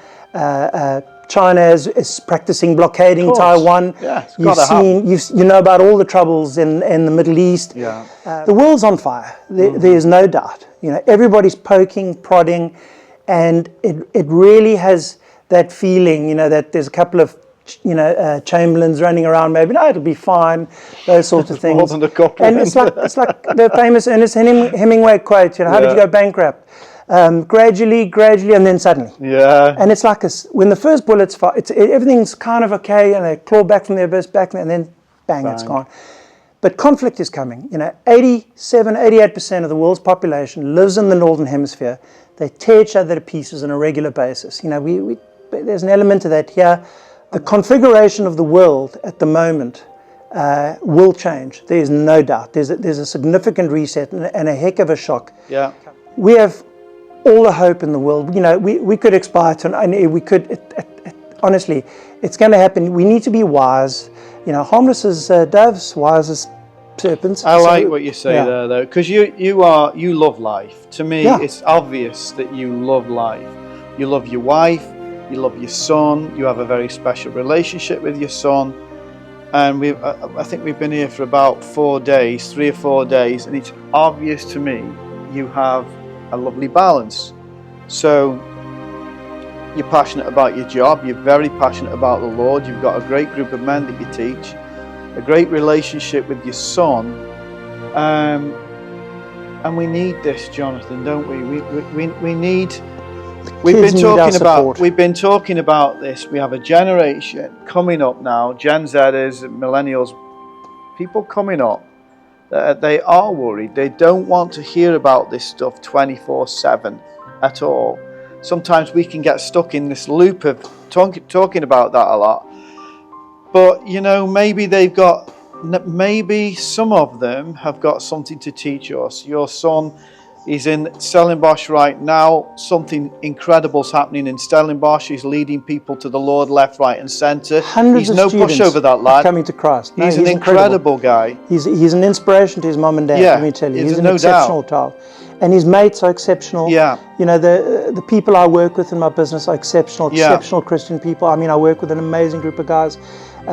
China is practicing blockading Taiwan. Yeah, you know about all the troubles in the Middle East. Yeah. The world's on fire. There's no doubt. Everybody's poking, prodding, and it really has that feeling, that there's a couple of, chamberlains running around. Maybe it'll be fine. Those sorts of things. More than a couple. And it's like the famous Ernest Hemingway quote. How did you go bankrupt? Gradually, and then suddenly. Yeah. And it's like when the first bullets fire, everything's kind of okay, and they claw back from their abyss, and then bang, it's gone. But conflict is coming. 88% of the world's population lives in the Northern Hemisphere. They tear each other to pieces on a regular basis. There's an element of that here. The configuration of the world at the moment will change. There is no doubt. There's a significant reset and a heck of a shock. Yeah. We have all the hope in the world. We could expire to, and we could. Honestly, it's going to happen. We need to be wise. Harmless as doves, wise as serpents. I like what you say there, though, because you love life. To me, it's obvious that you love life. You love your wife, you love your son, you have a very special relationship with your son, and I think we've been here for about 3 or 4 days, and it's obvious to me you have a lovely balance. So you're passionate about your job, you're very passionate about the Lord, you've got a great group of men that you teach, a great relationship with your son, and we need this, Jonathan, don't we? We need Kids need our support. We've been talking about this. We have a generation coming up now, Gen Zers, millennials, people coming up. They are worried. They don't want to hear about this stuff 24/7 at all. Sometimes we can get stuck in this loop of talking about that a lot. But, you know, maybe some of them have got something to teach us. Your son is in Stellenbosch right now. Something incredible's happening in Stellenbosch. He's leading people to the Lord left, right and centre. Hundreds He's no of students pushover, that lad. coming to Christ. No, He's an incredible guy. He's an inspiration to his mom and dad, Yeah, let me tell you. He's an no exceptional child. And his mates are exceptional. Yeah. You know, the people I work with in my business are exceptional Christian people. I mean, I work with an amazing group of guys.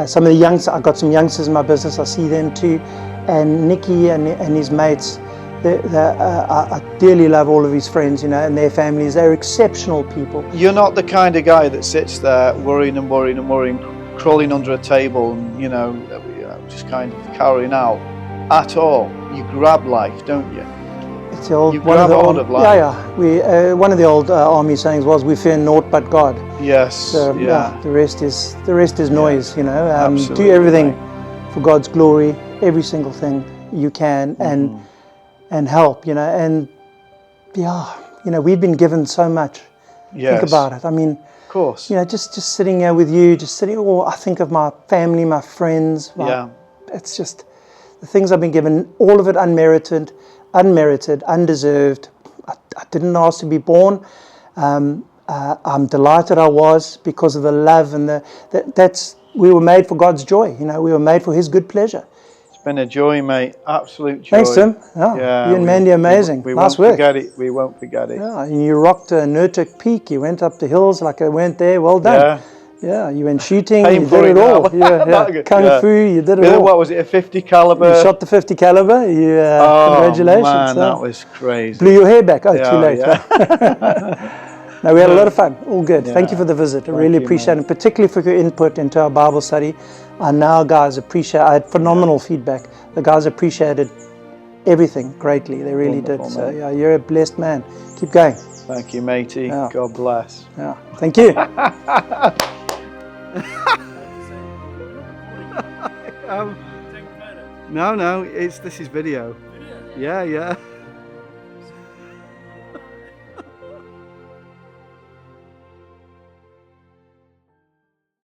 Some of the I've got some youngsters in my business, I see them too. And Nicky and his mates, I dearly love all of his friends, you know, and their families. They're exceptional people. You're not the kind of guy that sits there worrying, crawling under a table and, you know, just kind of carrying out at all. You grab life, don't you? It's the old, you grab hold of life. Yeah. One of the old army sayings was, "We fear naught but God." Yes. So, the rest is noise. You know, do everything for God's glory. Every single thing you can, and help. You know, and you know, we've been given so much. Yes. Think about it. I mean, of course. You know, just sitting here with you, I think of my family, my friends. It's just the things I've been given. All of it unmerited, undeserved. I didn't ask to be born. I'm delighted I was, because of the love and we were made for God's joy. You know, we were made for His good pleasure. It's been a joy, mate. Absolute joy. Thanks, Tim. You and Mandy, amazing. Nice work. We won't forget it. Yeah, and you rocked Nurtuk Peak. You went up the hills like I went there. Well done. Yeah, you went shooting. You did it all. Kung Fu. You did it all. What was it? A 50 caliber. You shot the 50 caliber. Congratulations. Man, that was crazy. Blew your hair back. Oh, too late. No, we had a lot of fun. All good. Thank you for the visit. I really appreciate it, particularly for your input into our Bible study. And now, guys, I had phenomenal feedback. The guys appreciated everything greatly. They really did. So, you're a blessed man. Keep going. Thank you, matey. God bless. Thank you. No, this is video. Yeah.